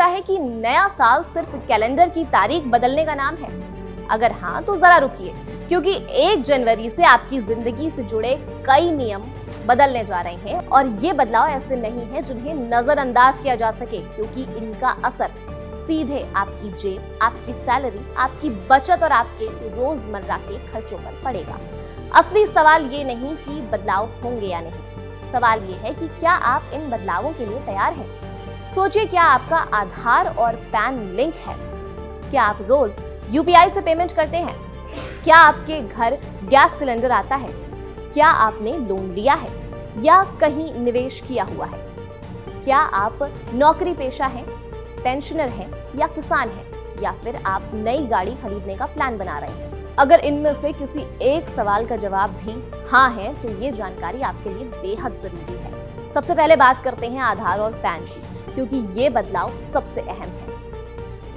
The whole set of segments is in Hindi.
लगता है कि नया साल सिर्फ कैलेंडर की तारीख बदलने का नाम है? अगर हाँ तो जरा रुकिए, क्योंकि 1 जनवरी से आपकी जिंदगी से जुड़े कई नियम बदलने जा रहे हैं और ये बदलाव ऐसे नहीं है जिन्हें नजरअंदाज किया जा सके, क्योंकि इनका असर सीधे आपकी जेब, आपकी सैलरी, आपकी बचत और आपके रोजमर्रा के खर्चों पर पड़ेगा। असली सवाल ये नहीं कि बदलाव होंगे या नहीं, सवाल ये है कि क्या आप इन बदलावों के लिए तैयार हैं। सोचिए, क्या आपका आधार और पैन लिंक है? क्या आप रोज यूपीआई से पेमेंट करते हैं? क्या आपके घर गैस सिलेंडर आता है? क्या आपने लोन लिया है या कहीं निवेश किया हुआ है? क्या आप नौकरी पेशा हैं, पेंशनर हैं या किसान हैं, या फिर आप नई गाड़ी खरीदने का प्लान बना रहे हैं? अगर इनमें से किसी एक सवाल का जवाब भी हाँ है तो ये जानकारी आपके लिए बेहद जरूरी है। सबसे पहले बात करते हैं आधार और पैन की, क्योंकि ये बदलाव सबसे अहम है।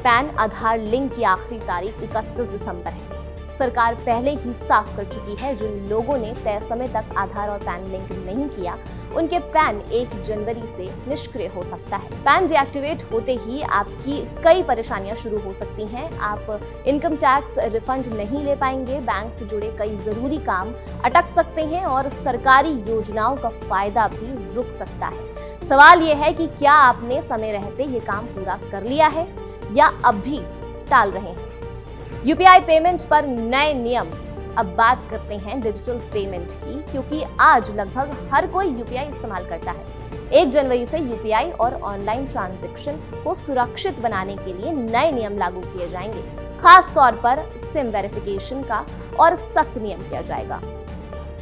पैन आधार लिंक की आखिरी तारीख 31 दिसंबर है। सरकार पहले ही साफ कर चुकी है, जिन लोगों ने तय समय तक आधार और पैन लिंक नहीं किया उनके पैन 1 जनवरी से निष्क्रिय हो सकता है। पैन डीएक्टिवेट होते ही आपकी कई परेशानियां शुरू हो सकती हैं। आप इनकम टैक्स रिफंड नहीं ले पाएंगे, बैंक से जुड़े कई जरूरी काम अटक सकते हैं और सरकारी योजनाओं का फायदा भी रुक सकता है। सवाल यह है कि क्या आपने समय रहते ये काम पूरा कर लिया है या अब भी टाल रहे हैं। यूपीआई पेमेंट पर नए नियम। अब बात करते हैं डिजिटल पेमेंट की, क्योंकि आज लगभग हर कोई यूपीआई इस्तेमाल करता है। 1 जनवरी से यूपीआई और ऑनलाइन ट्रांजैक्शन को सुरक्षित बनाने के लिए नए नियम लागू किए जाएंगे। खास तौर पर सिम वेरिफिकेशन का और सख्त नियम किया जाएगा।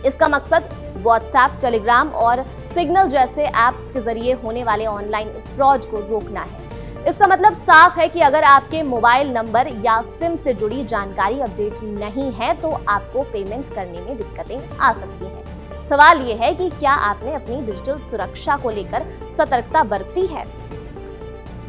इसका मकसद व्हाट्सएप, टेलीग्राम और सिग्नल जैसे ऐप्स के जरिए होने वाले ऑनलाइन फ्रॉड को रोकना है। इसका मतलब साफ है कि अगर आपके मोबाइल नंबर या सिम से जुड़ी जानकारी अपडेट नहीं है तो आपको पेमेंट करने में दिक्कतें आ सकती हैं। सवाल यह है कि क्या आपने अपनी डिजिटल सुरक्षा को लेकर सतर्कता बरती है।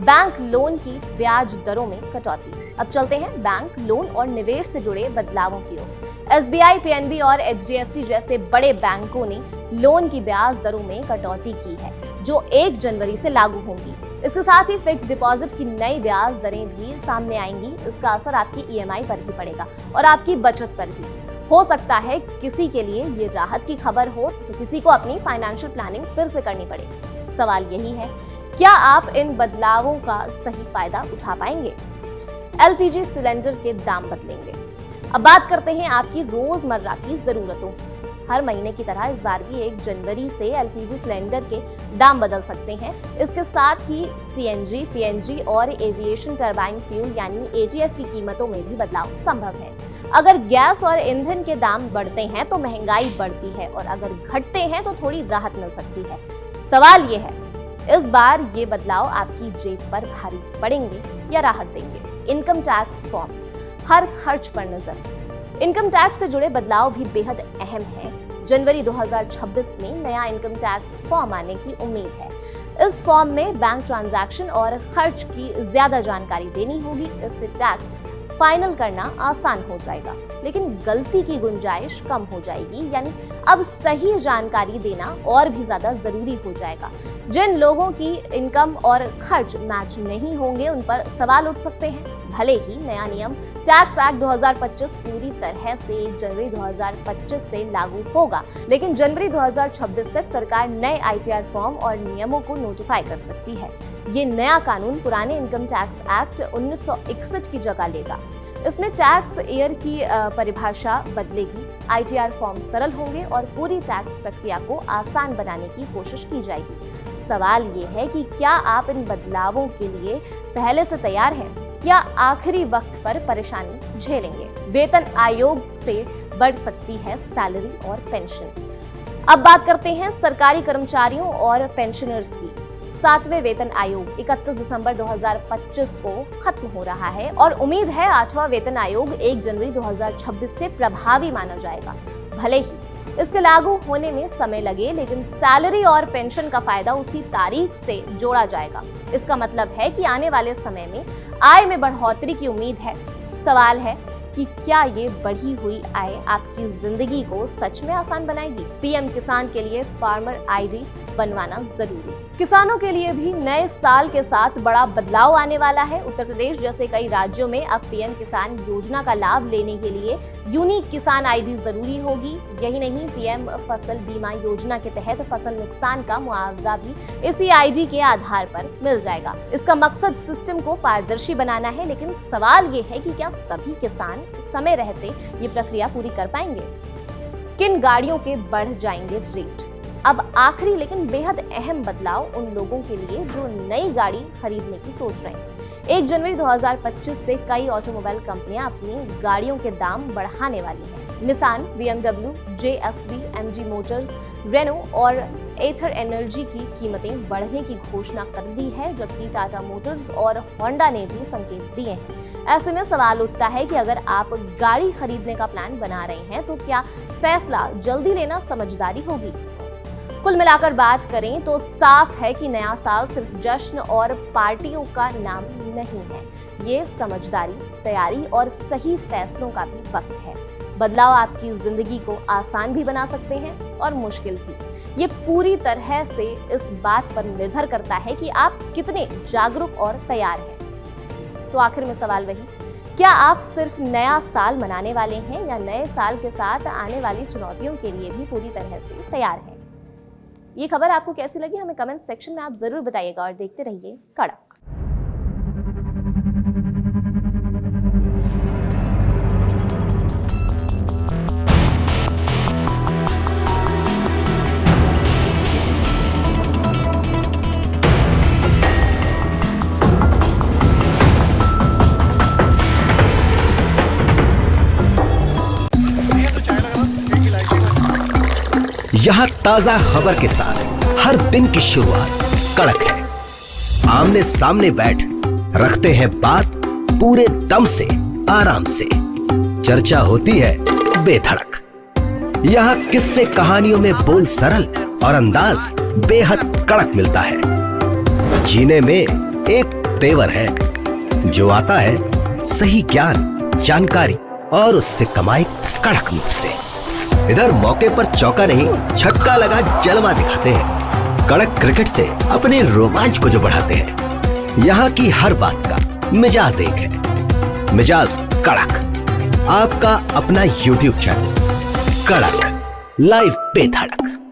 बैंक लोन की ब्याज दरों में कटौती। अब चलते हैं बैंक लोन और निवेश से जुड़े बदलावों की ओर। एसबीआई, पीएनबी और एचडीएफसी जैसे बड़े बैंकों ने लोन की ब्याज दरों में कटौती की है, जो 1 जनवरी से लागू होंगी। इसके साथ ही फिक्स डिपॉजिट की नई ब्याज दरें भी सामने आएंगी। इसका असर आपकी ईएमआई पर भी पड़ेगा और आपकी बचत पर भी। हो सकता है किसी के लिए ये राहत की खबर हो तो किसी को अपनी फाइनेंशियल प्लानिंग फिर से करनी पड़े। सवाल यही है, क्या आप इन बदलावों का सही फायदा उठा पाएंगे। एलपीजी सिलेंडर के दाम बदलेंगे। अब बात करते हैं आपकी रोजमर्रा की जरूरतों की। हर महीने की तरह इस बार भी 1 जनवरी से एलपीजी सिलेंडर के दाम बदल सकते हैं। इसके साथ ही सीएनजी, पीएनजी और एविएशन टरबाइन फ्यूल यानी एटीएफ की कीमतों में भी बदलाव संभव है। अगर गैस और ईंधन के दाम बढ़ते हैं तो महंगाई बढ़ती है और अगर घटते हैं तो थोड़ी राहत मिल सकती है। सवाल ये है, इस बार ये बदलाव आपकी जेब पर भारी पड़ेंगे या राहत देंगे। इनकम टैक्स फॉर्म, हर खर्च पर नजर। इनकम टैक्स से जुड़े बदलाव भी बेहद अहम है। जनवरी 2026 में नया इनकम टैक्स फॉर्म आने की उम्मीद है। इस फॉर्म में बैंक ट्रांजैक्शन और खर्च की ज्यादा जानकारी देनी होगी। इससे टैक्स फाइनल करना आसान हो जाएगा, लेकिन गलती की गुंजाइश कम हो जाएगी। यानी अब सही जानकारी देना और भी ज्यादा जरूरी हो जाएगा। जिन लोगों की इनकम और खर्च मैच नहीं होंगे उन पर सवाल उठ सकते हैं। भले ही नया नियम टैक्स एक्ट 2025 पूरी तरह से 1 जनवरी 2025 से लागू होगा, लेकिन जनवरी 2026 तक सरकार नए आईटीआर फॉर्म और नियमों को नोटिफाई कर सकती है। ये नया कानून पुराने इनकम टैक्स एक्ट 1961 की जगह लेगा। इसमें टैक्स ईयर की परिभाषा बदलेगी, आईटीआर फॉर्म सरल होंगे और पूरी टैक्स प्रक्रिया को आसान बनाने की कोशिश की जाएगी। सवाल ये है कि क्या आप इन बदलावों के लिए पहले से तैयार हैं या आखिरी वक्त पर परेशानी झेलेंगे। वेतन आयोग से बढ़ सकती है सैलरी और पेंशन। अब बात करते हैं सरकारी कर्मचारियों और पेंशनर्स की। 7वें वेतन आयोग 31 दिसंबर 2025 को खत्म हो रहा है और उम्मीद है 8वां वेतन आयोग 1 जनवरी 2026 से प्रभावी माना जाएगा। भले ही इसके लागू होने में समय लगे, लेकिन सैलरी और पेंशन का फायदा उसी तारीख से जोड़ा जाएगा। इसका मतलब है कि आने वाले समय में आय में बढ़ोतरी की उम्मीद है। सवाल है कि क्या ये बढ़ी हुई आय आपकी जिंदगी को सच में आसान बनाएगी। पीएम किसान के लिए फार्मर आईडी बनवाना जरूरी। किसानों के लिए भी नए साल के साथ बड़ा बदलाव आने वाला है। उत्तर प्रदेश जैसे कई राज्यों में अब पीएम किसान योजना का लाभ लेने के लिए यूनिक किसान आईडी जरूरी होगी। यही नहीं, पीएम फसल बीमा योजना के तहत फसल नुकसान का मुआवजा भी इसी आईडी के आधार पर मिल जाएगा। इसका मकसद सिस्टम को पारदर्शी बनाना है, लेकिन सवाल ये है कि क्या सभी किसान समय रहते ये प्रक्रिया पूरी कर पाएंगे? किन गाड़ियों के बढ़ जाएंगे रेट? अब आखिरी लेकिन बेहद अहम बदलाव उन लोगों के लिए जो नई गाड़ी खरीदने की सोच रहे हैं। 1 जनवरी 2025 से कई ऑटोमोबाइल कंपनियां अपनी गाड़ियों के दाम बढ़ाने वाली हैं। Nissan, BMW, JSV, MG motors, Renault और एथर एनर्जी की कीमतें बढ़ने की घोषणा कर दी है, जबकि टाटा मोटर्स और होंडा ने भी संकेत दिए हैं। ऐसे में सवाल उठता है कि अगर आप गाड़ी खरीदने का प्लान बना रहे हैं तो क्या फैसला जल्दी लेना समझदारी होगी? कुल मिलाकर बात करें तो साफ है कि नया साल सिर्फ जश्न और पार्टियों का नाम नहीं है। ये समझदारी, तैयारी और सही फैसलों का भी वक्त है। बदलाव आपकी जिंदगी को आसान भी बना सकते हैं और मुश्किल भी। ये पूरी तरह से इस बात पर निर्भर करता है कि आप कितने जागरूक और तैयार हैं। तो आखिर में सवाल वही, क्या आप सिर्फ नया साल मनाने वाले हैं या नए साल के साथ आने वाली चुनौतियों के लिए भी पूरी तरह से तैयार हैं? ये खबर आपको कैसी लगी हमें कमेंट सेक्शन में आप जरूर बताइएगा और देखते रहिए कड़क। यहाँ ताजा खबर के साथ हर दिन की शुरुआत कड़क है। आमने सामने बैठ रखते हैं बात पूरे दम से, आराम से। चर्चा होती है बेधड़क। यहाँ किस्से कहानियों में बोल सरल और अंदाज बेहद कड़क मिलता है। जीने में एक तेवर है जो आता है सही ज्ञान, जानकारी और उससे कमाई कड़क नोट से। इधर मौके पर चौका नहीं, छक्का लगा जलवा दिखाते हैं। कड़क क्रिकेट से अपने रोमांच को जो बढ़ाते हैं। यहाँ की हर बात का मिजाज एक है, मिजाज कड़क। आपका अपना YouTube चैनल कड़क, लाइव बेधड़क।